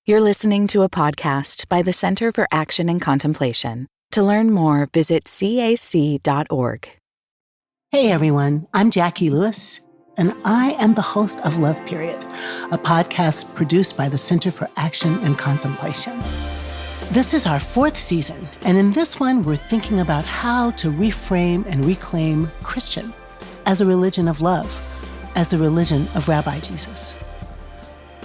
You're listening to a podcast by the Center for Action and Contemplation. To learn more, visit cac.org. Hey everyone, I'm Jacqui Lewis, and I am the host of Love Period, a podcast produced by the Center for Action and Contemplation. This is our 4th season, and in this one, we're thinking about how to reframe and reclaim Christian as a religion of love, as the religion of Rabbi Jesus.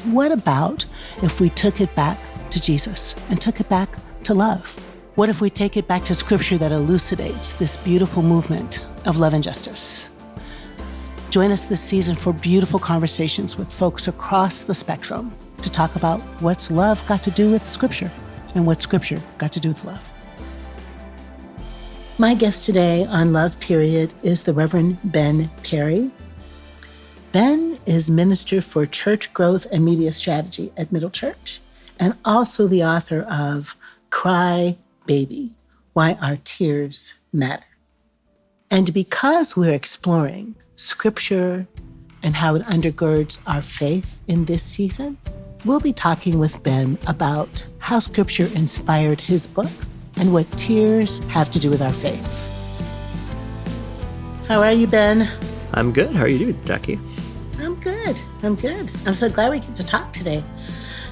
What about if we took it back to Jesus and took it back to love? What if we take it back to scripture that elucidates this beautiful movement of love and justice? Join us this season for beautiful conversations with folks across the spectrum to talk about what's love got to do with scripture and what scripture got to do with love. My guest today on Love Period is the Reverend Ben Perry. Ben is Minister for Church Growth and Media Strategy at Middle Church and also the author of Cry Baby, Why Our Tears Matter. And because we're exploring scripture and how it undergirds our faith in this season, we'll be talking with Ben about how scripture inspired his book and what tears have to do with our faith. How are you, Ben? I'm good. How are you doing, Jacqui? I'm good. I'm so glad we get to talk today.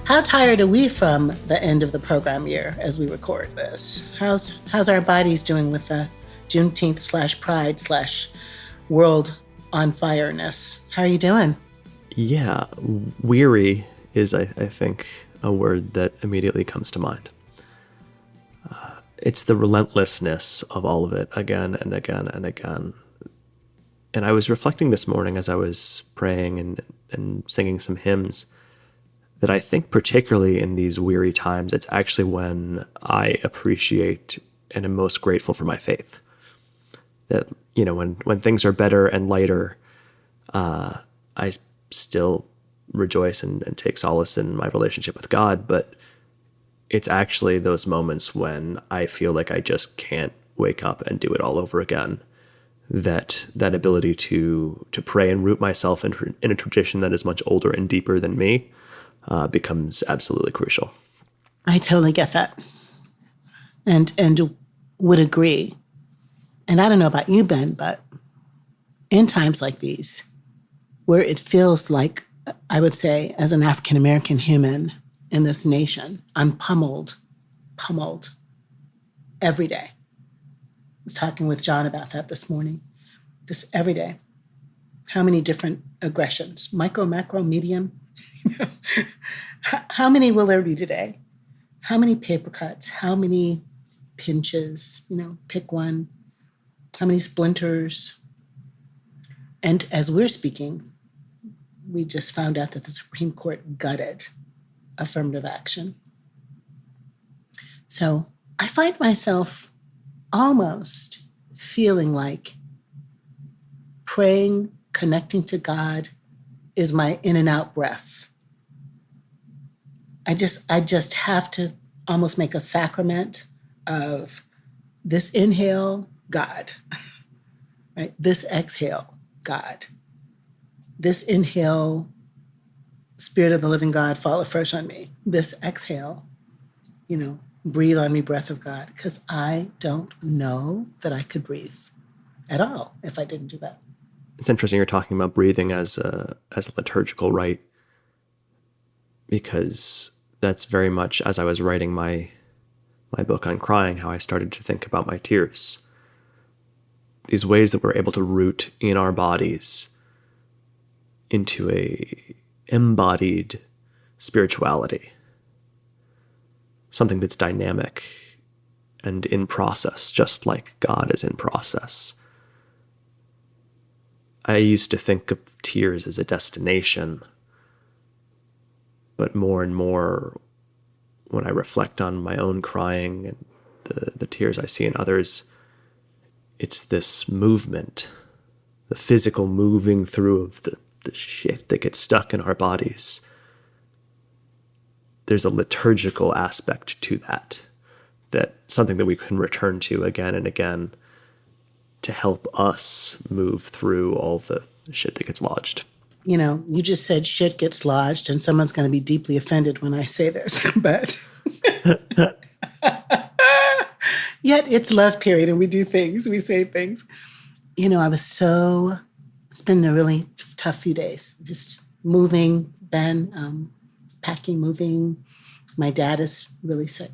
How tired are we from the end of the program year as we record this? How's our bodies doing with the Juneteenth/Pride/World on Fireness? How are you doing? Yeah, weary is, I think, a word that immediately comes to mind. It's the relentlessness of all of it again and again and again. And I was reflecting this morning as I was praying and singing some hymns that I think particularly in these weary times, it's actually when I appreciate and am most grateful for my faith. That, you know, when things are better and lighter, I still rejoice and take solace in my relationship with God. But it's actually those moments when I feel like I just can't wake up and do it all over again. That ability to pray and root myself in a tradition that is much older and deeper than me becomes absolutely crucial. I totally get that and would agree. And I don't know about you, Ben, but in times like these, where it feels like, I would say, as an African-American human in this nation, I'm pummeled every day. I was talking with John about that this morning. Just every day. How many different aggressions? Micro, macro, medium? How many will there be today? How many paper cuts? How many pinches? Pick one. How many splinters? And as we're speaking, we just found out that the Supreme Court gutted affirmative action. So I find myself almost feeling like praying, connecting to God is my in and out breath. I just have to almost make a sacrament of this inhale, God, right? This exhale, God. This inhale, Spirit of the living God, fall afresh on me. This exhale, breathe on me, breath of God, because I don't know that I could breathe at all if I didn't do that. It's interesting you're talking about breathing as a liturgical rite, because that's very much, as I was writing my book on crying, how I started to think about my tears. These ways that we're able to root in our bodies into a embodied spirituality. Something that's dynamic and in process, just like God is in process. I used to think of tears as a destination, but more and more when I reflect on my own crying and the tears I see in others, it's this movement, the physical moving through of the shit that gets stuck in our bodies. There's a liturgical aspect to that something that we can return to again and again to help us move through all the shit that gets lodged. You just said shit gets lodged, and someone's going to be deeply offended when I say this, but yet it's love period, and we do things, we say things. It's been a really tough few days, just moving, packing, moving. My dad is really sick.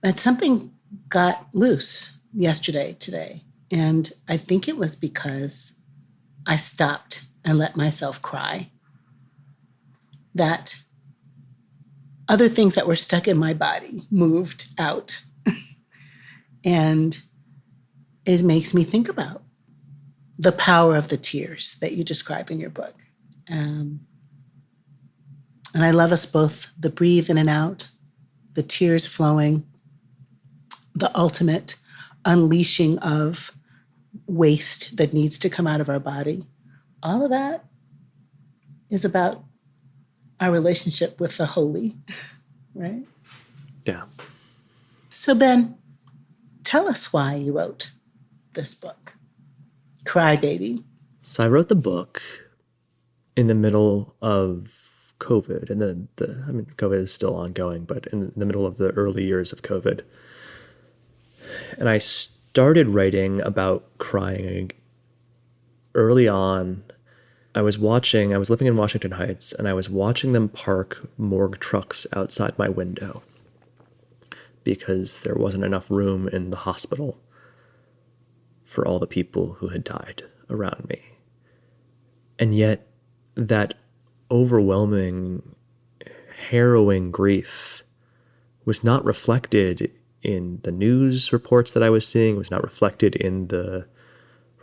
But something got loose today, and I think it was because I stopped and let myself cry. That other things that were stuck in my body moved out. And it makes me think about the power of the tears that you describe in your book. And I love us both, the breathe in and out, the tears flowing, the ultimate unleashing of waste that needs to come out of our body. All of that is about our relationship with the holy, right? Yeah. So Ben, tell us why you wrote this book, Cry Baby. So I wrote the book in the middle of COVID, and COVID is still ongoing, but in the middle of the early years of COVID. And I started writing about crying early on. I was living in Washington Heights, and I was watching them park morgue trucks outside my window because there wasn't enough room in the hospital for all the people who had died around me. And yet that overwhelming, harrowing grief was not reflected in the news reports that I was seeing, was not reflected in the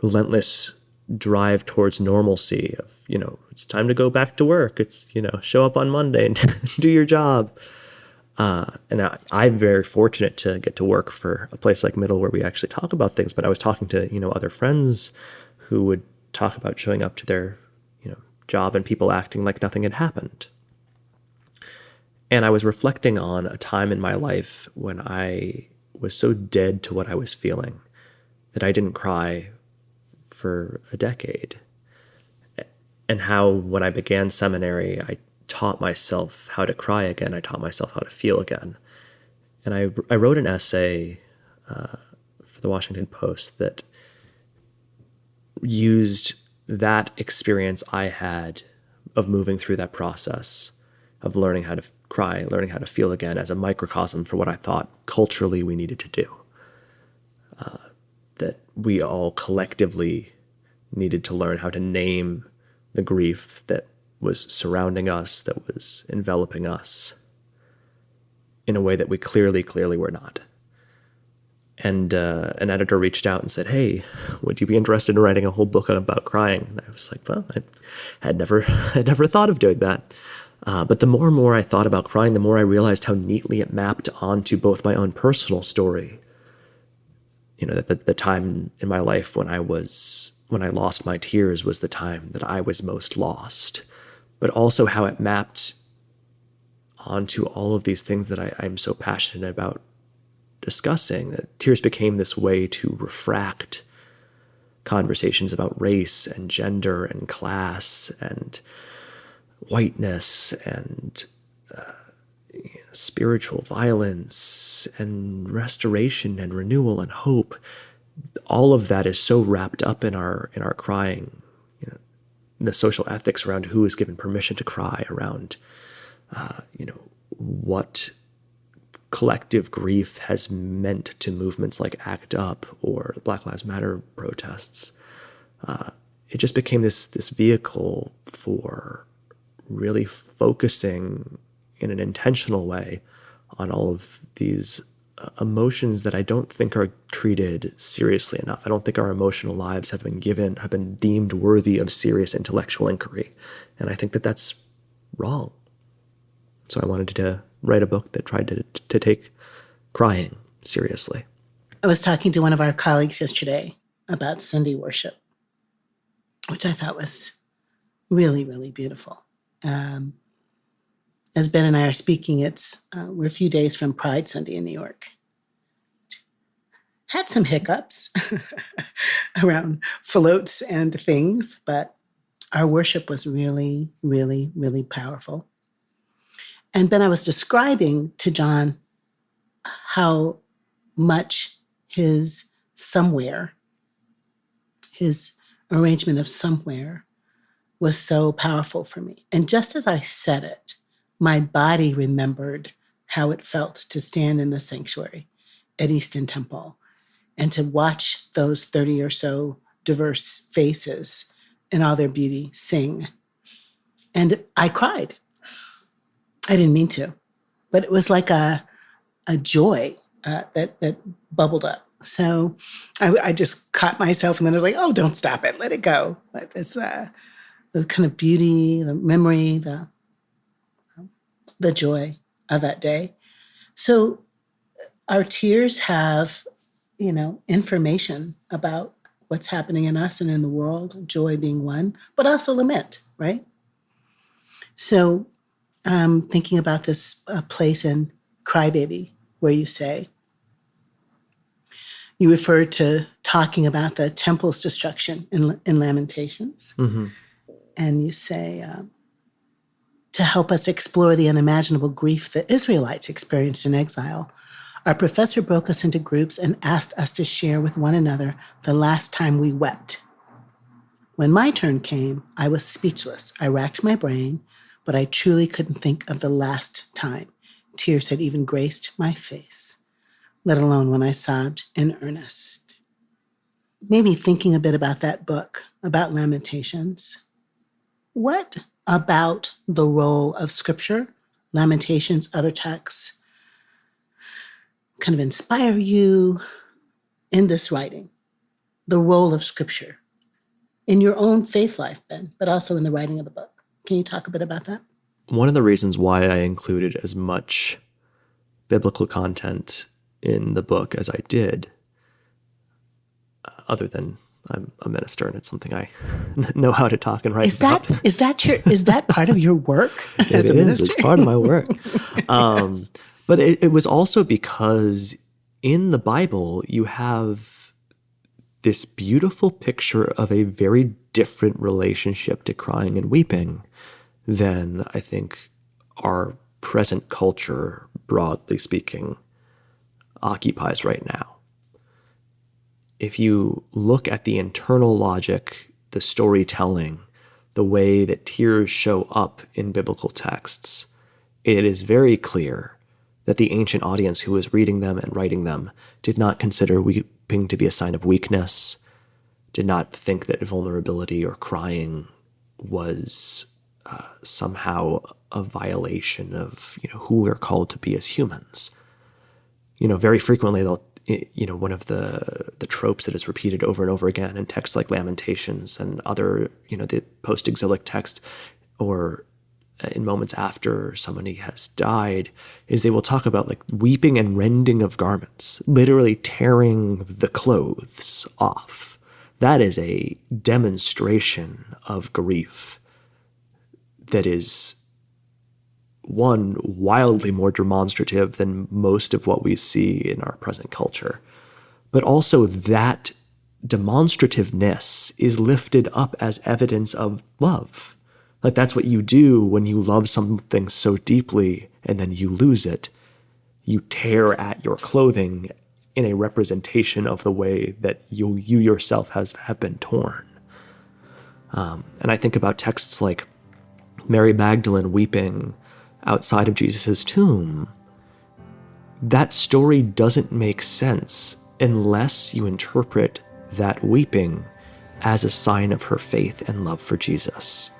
relentless drive towards normalcy of, it's time to go back to work. It's, show up on Monday and do your job. And I'm very fortunate to get to work for a place like Middle where we actually talk about things. But I was talking to, other friends who would talk about showing up to their, job and people acting like nothing had happened. And I was reflecting on a time in my life when I was so dead to what I was feeling that I didn't cry for a decade. And how when I began seminary, I taught myself how to cry again. I taught myself how to feel again. And I wrote an essay for the Washington Post that used that experience I had of moving through that process of learning how to cry, learning how to feel again as a microcosm for what I thought culturally we needed to do. That we all collectively needed to learn how to name the grief that was surrounding us, that was enveloping us in a way that we clearly were not. And an editor reached out and said, "Hey, would you be interested in writing a whole book about crying?" And I was like, well, I had never thought of doing that. But the more and more I thought about crying, the more I realized how neatly it mapped onto both my own personal story. That the time in my life when I lost my tears was the time that I was most lost, but also how it mapped onto all of these things that I'm so passionate about discussing. That tears became this way to refract conversations about race and gender and class and whiteness and spiritual violence and restoration and renewal and hope. All of that is so wrapped up in our crying, the social ethics around who is given permission to cry, around what collective grief has meant to movements like ACT UP or Black Lives Matter protests. It just became this vehicle for really focusing in an intentional way on all of these emotions that I don't think are treated seriously enough. I don't think our emotional lives have been deemed worthy of serious intellectual inquiry. And I think that that's wrong. So I wanted to write a book that tried to take crying seriously. I was talking to one of our colleagues yesterday about Sunday worship, which I thought was really, really beautiful. As Ben and I are speaking, we're a few days from Pride Sunday in New York. Had some hiccups around floats and things, but Our worship was really, really, really powerful. And then I was describing to John how much his somewhere, his arrangement of somewhere, was so powerful for me. And just as I said it, my body remembered how it felt to stand in the sanctuary at Easton Temple and to watch those 30 or so diverse faces in all their beauty sing. And I cried. I didn't mean to, but it was like a joy that bubbled up. So I just caught myself, and then I was like, oh, don't stop it. Let it go. Let this, the kind of beauty, the memory, the joy of that day. So our tears have, information about what's happening in us and in the world, joy being one, but also lament, right? So thinking about this place in Crybaby, where you refer to talking about the temple's destruction in Lamentations. Mm-hmm. And you say, to help us explore the unimaginable grief the Israelites experienced in exile, our professor broke us into groups and asked us to share with one another the last time we wept. When my turn came, I was speechless. I racked my brain, but I truly couldn't think of the last time tears had even graced my face, let alone when I sobbed in earnest. Maybe thinking a bit about that book, about Lamentations. What about the role of Scripture, Lamentations, other texts, kind of inspire you in this writing? The role of Scripture in your own faith life then, but also in the writing of the book. Can you talk a bit about that? One of the reasons why I included as much biblical content in the book as I did, other than I'm a minister and it's something I know how to talk and write about. Is that part of your work as a minister? It's part of my work. Yes. But it was also because in the Bible, you have this beautiful picture of a very different relationship to crying and weeping than I think our present culture, broadly speaking, occupies right now. If you look at the internal logic, the storytelling, the way that tears show up in biblical texts, it is very clear that the ancient audience who was reading them and writing them did not consider weeping to be a sign of weakness, did not think that vulnerability or crying was somehow a violation of who we're called to be as humans. Very frequently one of the tropes that is repeated over and over again in texts like Lamentations and other, the post-exilic text, or in moments after somebody has died, is they will talk about like weeping and rending of garments, literally tearing the clothes off. That is a demonstration of grief that is, one, wildly more demonstrative than most of what we see in our present culture. But also that demonstrativeness is lifted up as evidence of love. Like that's what you do when you love something so deeply and then you lose it. You tear at your clothing in a representation of the way that you yourself have been torn. And I think about texts like Mary Magdalene weeping outside of Jesus' tomb. That story doesn't make sense unless you interpret that weeping as a sign of her faith and love for Jesus.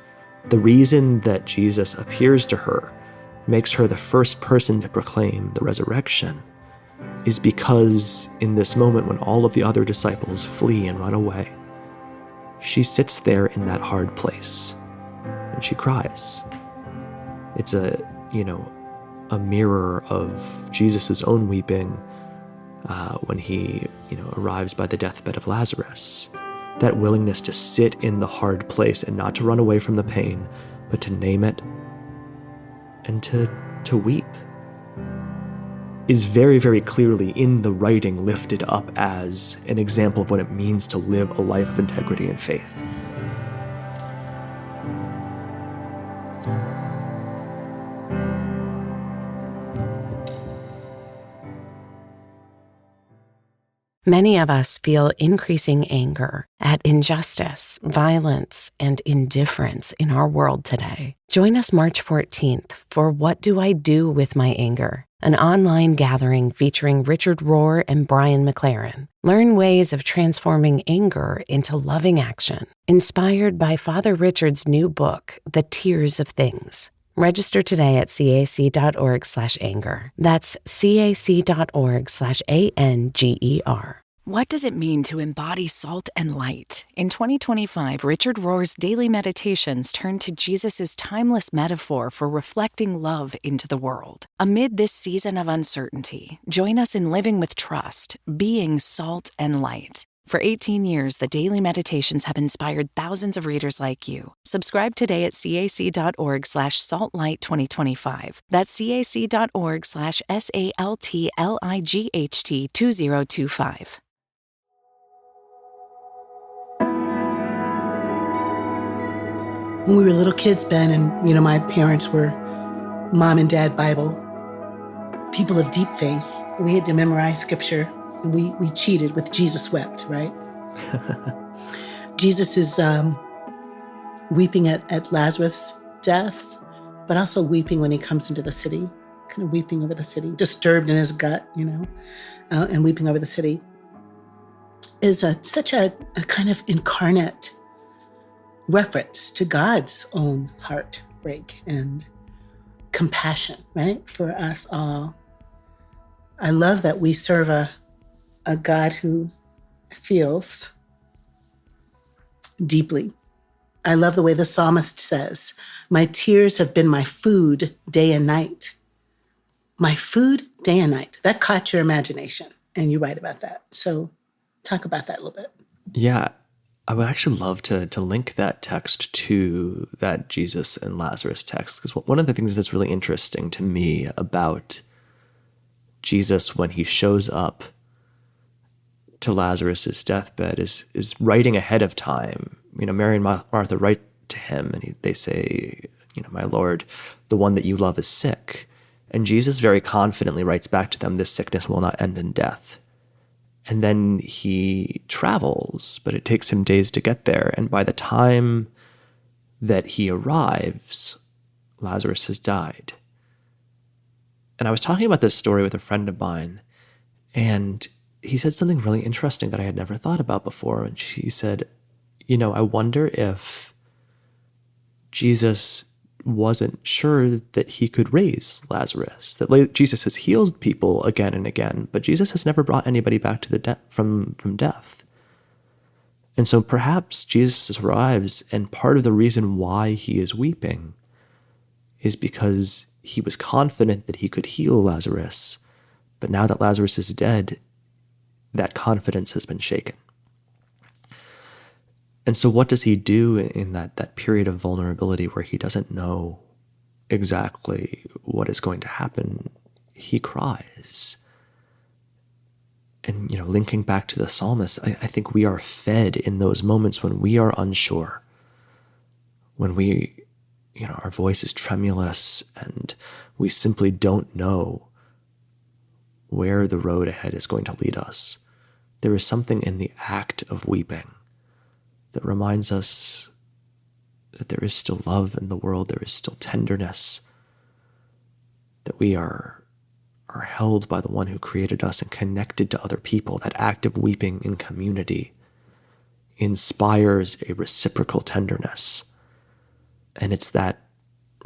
The reason that Jesus appears to her, makes her the first person to proclaim the resurrection, is because in this moment when all of the other disciples flee and run away, she sits there in that hard place and she cries. It's a mirror of Jesus' own weeping when he, arrives by the deathbed of Lazarus. That willingness to sit in the hard place and not to run away from the pain, but to name it and to weep is very, very clearly in the writing lifted up as an example of what it means to live a life of integrity and faith. Many of us feel increasing anger at injustice, violence, and indifference in our world today. Join us March 14th for What Do I Do With My Anger? An online gathering featuring Richard Rohr and Brian McLaren. Learn ways of transforming anger into loving action, inspired by Father Richard's new book, The Tears of Things. Register today at cac.org/anger. That's cac.org/ANGER. What does it mean to embody salt and light? In 2025, Richard Rohr's daily meditations turn to Jesus' timeless metaphor for reflecting love into the world. Amid this season of uncertainty, join us in living with trust, being salt and light. For 18 years, the daily meditations have inspired thousands of readers like you. Subscribe today at cac.org/saltlight2025. That's cac.org/SALTLIGHT2025. When we were little kids, Ben, and my parents were mom and dad Bible, people of deep faith. We had to memorize scripture, and we cheated with Jesus wept, right? Jesus is weeping at Lazarus' death, but also weeping when he comes into the city, kind of weeping over the city, disturbed in his gut, and weeping over the city is such a kind of incarnate reference to God's own heartbreak and compassion, right, for us all. I love that we serve a God who feels deeply. I love the way the psalmist says, "My tears have been my food day and night." My food day and night. That caught your imagination, and you're right about that. So talk about that a little bit. Yeah, I would actually love to link that text to that Jesus and Lazarus text, because one of the things that's really interesting to me about Jesus when he shows up to Lazarus' deathbed is writing ahead of time. Mary and Martha write to him, and they say, "My Lord, the one that you love is sick." And Jesus very confidently writes back to them, "This sickness will not end in death." And then he travels, but it takes him days to get there. And by the time that he arrives, Lazarus has died. And I was talking about this story with a friend of mine, and he said something really interesting that I had never thought about before. And she said, I wonder if Jesus wasn't sure that he could raise Lazarus, that Jesus has healed people again and again, but Jesus has never brought anybody back to from death. And so perhaps Jesus arrives, and part of the reason why he is weeping is because he was confident that he could heal Lazarus, but now that Lazarus is dead, that confidence has been shaken. And so what does he do in that period of vulnerability where he doesn't know exactly what is going to happen? He cries. And, linking back to the psalmist, I think we are fed in those moments when we are unsure, when we, our voice is tremulous and we simply don't know where the road ahead is going to lead us. There is something in the act of weeping that reminds us that there is still love in the world, there is still tenderness, that we are held by the one who created us and connected to other people. That act of weeping in community inspires a reciprocal tenderness. And it's that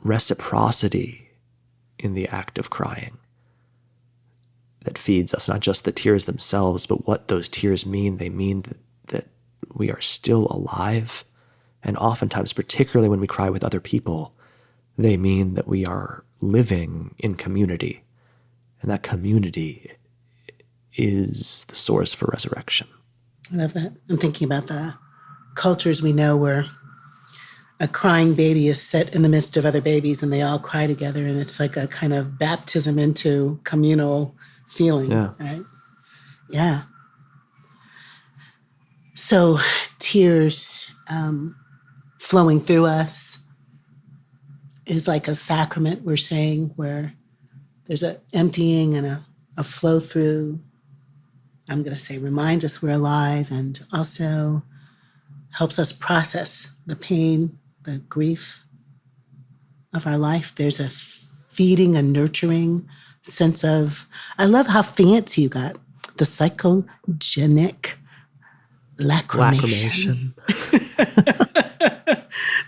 reciprocity in the act of crying that feeds us, not just the tears themselves, but what those tears mean. They mean that we are still alive. And oftentimes, particularly when we cry with other people, they mean that we are living in community. And that community is the source for resurrection. I love that. I'm thinking about the cultures we know where a crying baby is set in the midst of other babies and they all cry together. And it's like a kind of baptism into communal feeling, right? Yeah. So tears flowing through us is like a sacrament, we're saying, where there's an emptying and a flow through. I'm going to say, reminds us we're alive and also helps us process the pain, the grief of our life. There's a feeding, a nurturing sense of, I love how fancy you got, the psychogenic lacrimation.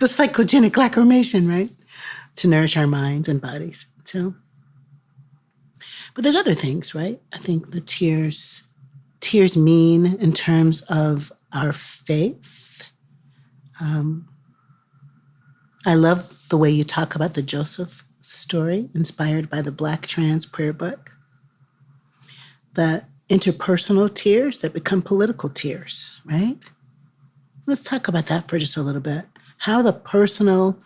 The psychogenic lacrimation, right? To nourish our minds and bodies too. But there's other things, right? I think the tears mean in terms of our faith. I love the way you talk about the Joseph story, inspired by the Black Trans Prayer Book. The interpersonal tears that become political tears, right? Let's talk about that for just a little bit. How the personal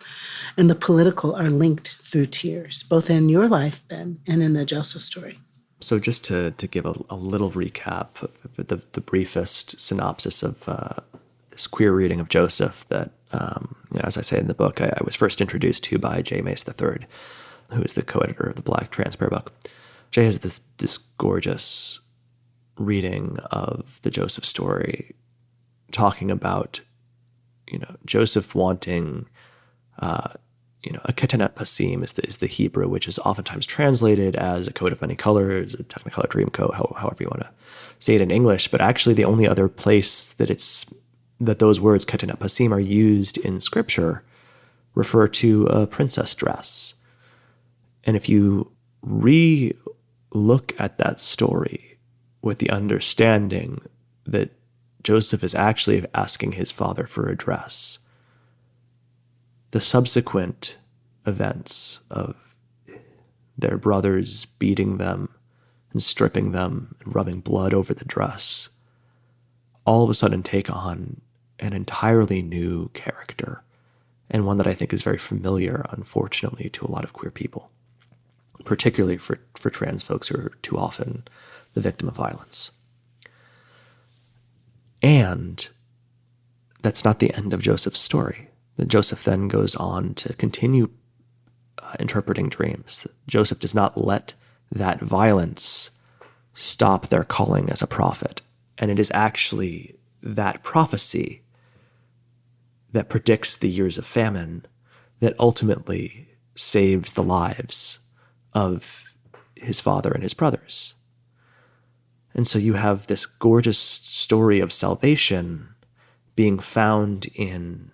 and the political are linked through tears, both in your life then and in the Joseph story. So just to give a little recap, the briefest synopsis of this queer reading of Joseph that, as I say in the book, I was first introduced to by J. Mace III, who is the co-editor of the Black Trans Prayer Book. Jay has this gorgeous reading of the Joseph story, talking about, Joseph wanting, a ketenet pasim is the Hebrew, which is oftentimes translated as a coat of many colors, a technicolor dream coat, however you want to say it in English. But actually, the only other place that those words ketenet pasim are used in Scripture refer to a princess dress. And if you re-look at that story with the understanding that Joseph is actually asking his father for a dress, the subsequent events of their brothers beating them and stripping them and rubbing blood over the dress all of a sudden take on an entirely new character, and one that I think is very familiar, unfortunately, to a lot of queer people, particularly for trans folks who are too often the victim of violence. And that's not the end of Joseph's story. That Joseph then goes on to continue interpreting dreams. Joseph does not let that violence stop their calling as a prophet. And it is actually that prophecy that predicts the years of famine that ultimately saves the lives of his father and his brothers. And so you have this gorgeous story of salvation being found in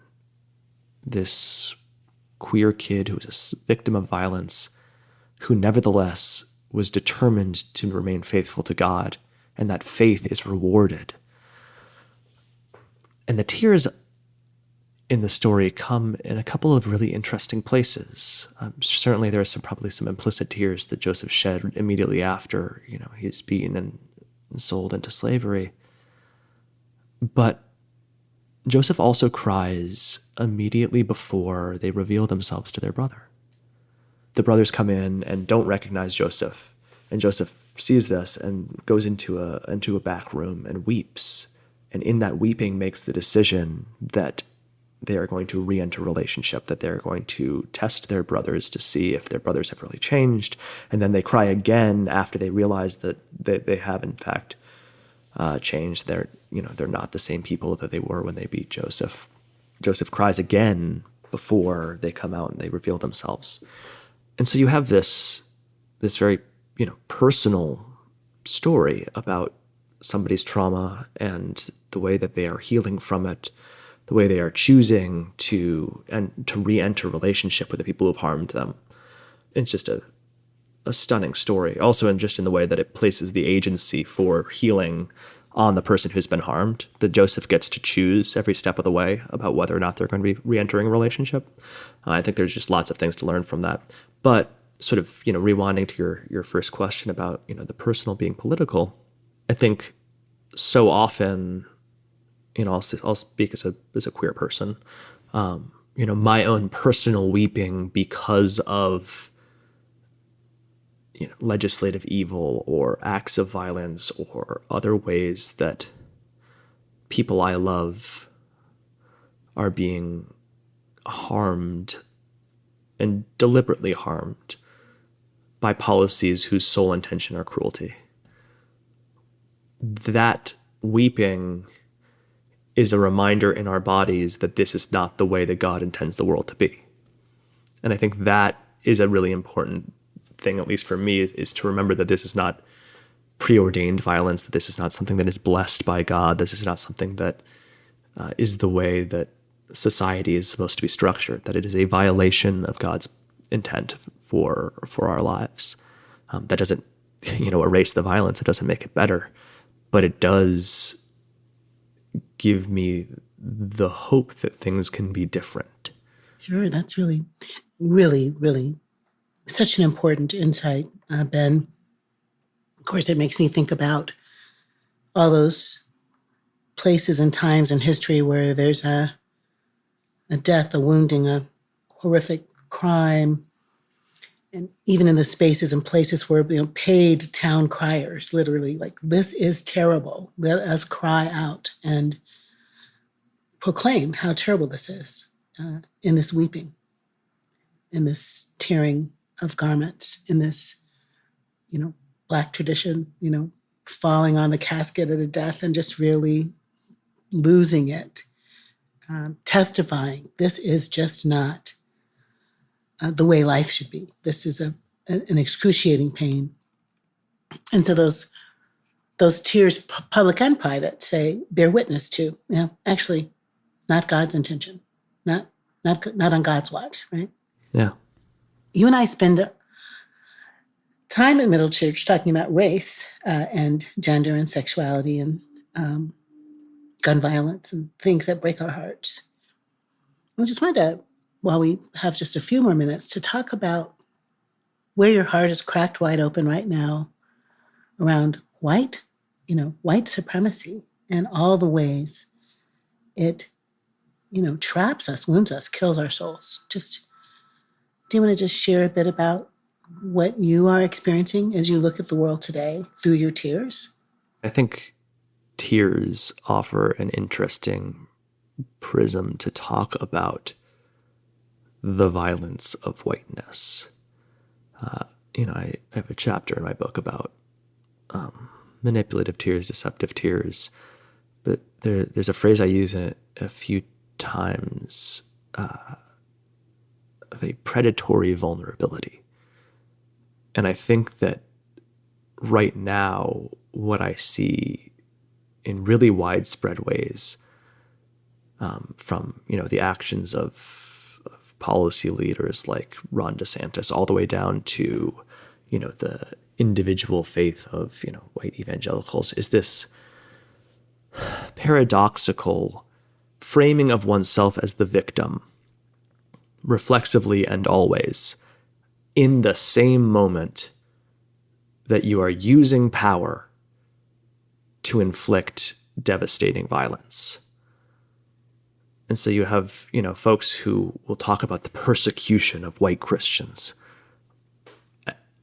this queer kid who was a victim of violence, who nevertheless was determined to remain faithful to God, and that faith is rewarded. And the tears in the story come in a couple of really interesting places. Certainly there are probably some implicit tears that Joseph shed immediately after, he's beaten and sold into slavery. But Joseph also cries immediately before they reveal themselves to their brother. The brothers come in and don't recognize Joseph, and Joseph sees this and goes into a back room and weeps. And in that weeping makes the decision that they are going to re-enter relationship, that they're going to test their brothers to see if their brothers have really changed. And then they cry again after they realize that they have in fact changed. They're not the same people that they were when they beat Joseph. Joseph cries again before they come out and they reveal themselves. And so you have this very, personal story about somebody's trauma and the way that they are healing from it, the way they are choosing to re-enter relationship with the people who have harmed them. It's just a stunning story. Also, in the way that it places the agency for healing on the person who's been harmed, that Joseph gets to choose every step of the way about whether or not they're going to be re-entering a relationship. I think there's just lots of things to learn from that. But sort of, rewinding to your first question about, the personal being political, I think so often, I'll speak as a queer person, my own personal weeping because of, legislative evil or acts of violence or other ways that people I love are being harmed and deliberately harmed by policies whose sole intention are cruelty. that weeping is a reminder in our bodies that this is not the way that God intends the world to be. And I think that is a really important thing, at least for me, is to remember that this is not preordained violence, that this is not something that is blessed by God, this is not something that is the way that society is supposed to be structured, that it is a violation of God's intent for our lives. That doesn't, erase the violence, it doesn't make it better, but it does give me the hope that things can be different. Sure, that's really, really, really such an important insight, Ben. Of course, it makes me think about all those places and times in history where there's a death, a wounding, a horrific crime, and even in the spaces and places where paid town criers, literally, like, this is terrible. Let us cry out and proclaim how terrible this is in this weeping, in this tearing of garments, in this, Black tradition, falling on the casket at a death and just really losing it, testifying, this is just not the way life should be. This is an excruciating pain. And so those tears, public and private, bear witness to, actually, not God's intention, not on God's watch, right? Yeah. You and I spend time in Middle Church talking about race and gender and sexuality and gun violence and things that break our hearts. I just wanted to, while we have just a few more minutes, to talk about where your heart is cracked wide open right now around white supremacy and all the ways it, traps us, wounds us, kills our souls. Do you want to just share a bit about what you are experiencing as you look at the world today through your tears? I think tears offer an interesting prism to talk about the violence of whiteness. I have a chapter in my book about manipulative tears, deceptive tears, but there's a phrase I use in it a few times of a predatory vulnerability. And I think that right now, what I see in really widespread ways from the actions of policy leaders like Ron DeSantis, all the way down to the individual faith of white evangelicals, is this paradoxical framing of oneself as the victim, reflexively and always, in the same moment that you are using power to inflict devastating violence. And so you have, folks who will talk about the persecution of white Christians,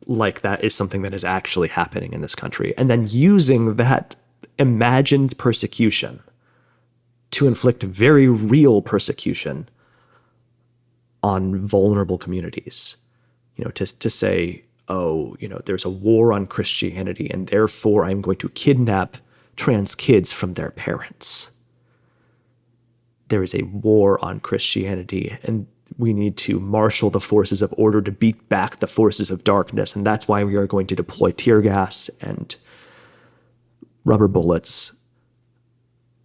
like that is something that is actually happening in this country, and then using that imagined persecution to inflict very real persecution on vulnerable communities. To say, there's a war on Christianity, and therefore I'm going to kidnap trans kids from their parents. There is a war on Christianity, and we need to marshal the forces of order to beat back the forces of darkness, and that's why we are going to deploy tear gas and rubber bullets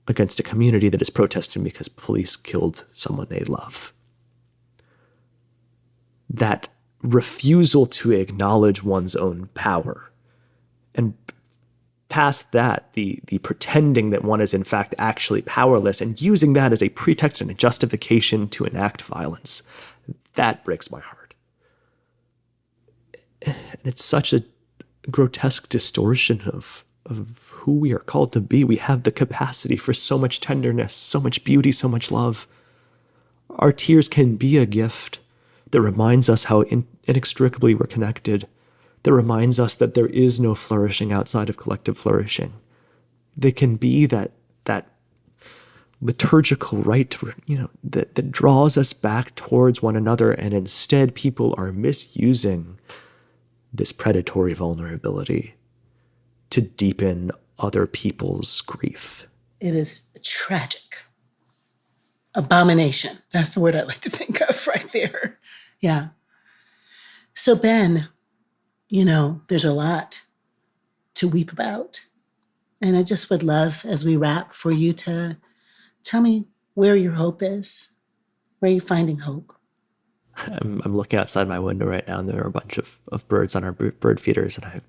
against a community that is protesting because police killed someone they love. That refusal to acknowledge one's own power, and past that, the pretending that one is in fact actually powerless and using that as a pretext and a justification to enact violence, that breaks my heart. And it's such a grotesque distortion of who we are called to be. We have the capacity for so much tenderness, so much beauty, so much love. Our tears can be a gift that reminds us how inextricably we're connected, that reminds us that there is no flourishing outside of collective flourishing. They can be that liturgical rite, that draws us back towards one another, and instead people are misusing this predatory vulnerability to deepen other people's grief. It is tragic. Abomination. That's the word I'd like to think of right there. Yeah. So Ben, there's a lot to weep about. And I just would love, as we wrap, for you to tell me where your hope is. Where are you finding hope? I'm looking outside my window right now, and there are a bunch of birds on our bird feeders, and I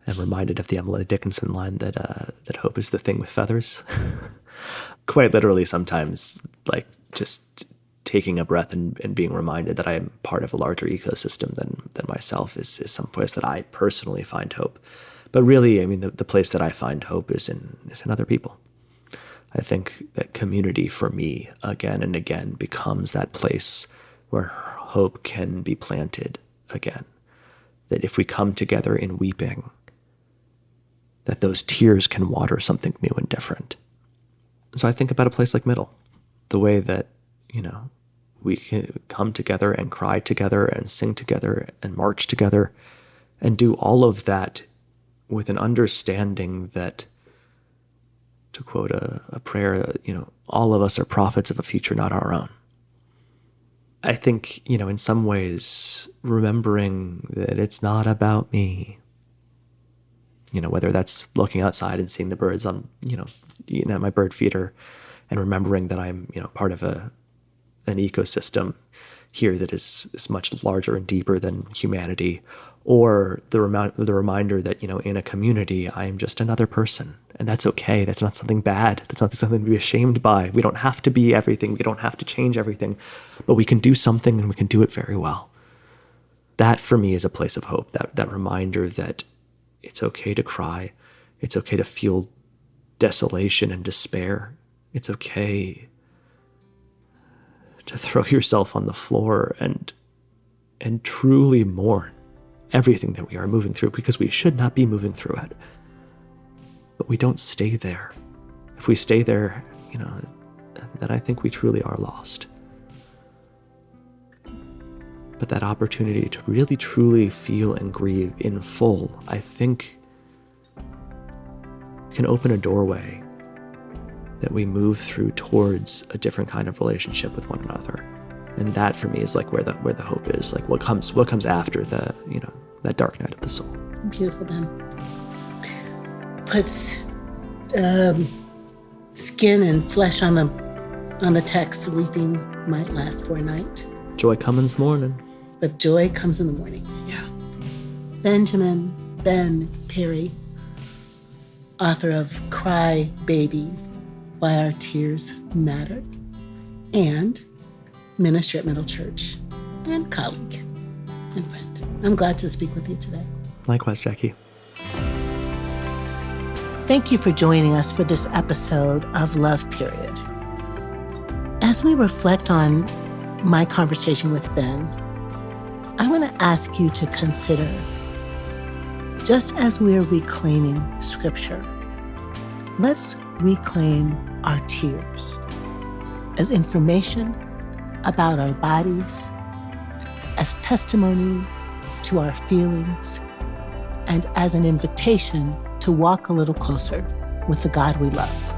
am reminded of the Emily Dickinson line that hope is the thing with feathers. Quite literally, sometimes, like just taking a breath and being reminded that I am part of a larger ecosystem than myself is some place that I personally find hope. But really, I mean, the place that I find hope is in other people. I think that community for me, again and again, becomes that place where hope can be planted again. That if we come together in weeping, that those tears can water something new and different. So I think about a place like Middle, the way that, we can come together and cry together and sing together and march together and do all of that with an understanding that, to quote a prayer, all of us are prophets of a future not our own. I think, in some ways, remembering that it's not about me, whether that's looking outside and seeing the birds on, my bird feeder, and remembering that I'm, part of an ecosystem here that is much larger and deeper than humanity, or the reminder that, in a community, I am just another person, and that's okay. That's not something bad. That's not something to be ashamed by. We don't have to be everything. We don't have to change everything, but we can do something, and we can do it very well. That, for me, is a place of hope, that reminder that it's okay to cry. It's okay to feel desolation and despair. It's okay to throw yourself on the floor and truly mourn everything that we are moving through, because we should not be moving through it. But we don't stay there. If we stay there, then I think we truly are lost. But that opportunity to really, truly feel and grieve in full, I think, can open a doorway that we move through towards a different kind of relationship with one another. And that, for me, is like where the hope is, like what comes after that dark night of the soul. Beautiful, Ben. Puts skin and flesh on the text. Weeping might last for a night. Joy comes in the morning. But joy comes in the morning. Yeah. Benjamin Ben Perry, author of Cry Baby, Why Our Tears Matter, and minister at Middle Church, and colleague and friend. I'm glad to speak with you today. Likewise, Jacqui. Thank you for joining us for this episode of Love Period. As we reflect on my conversation with Ben, I want to ask you to consider, just as we're reclaiming Scripture, let's reclaim our tears as information about our bodies, as testimony to our feelings, and as an invitation to walk a little closer with the God we love.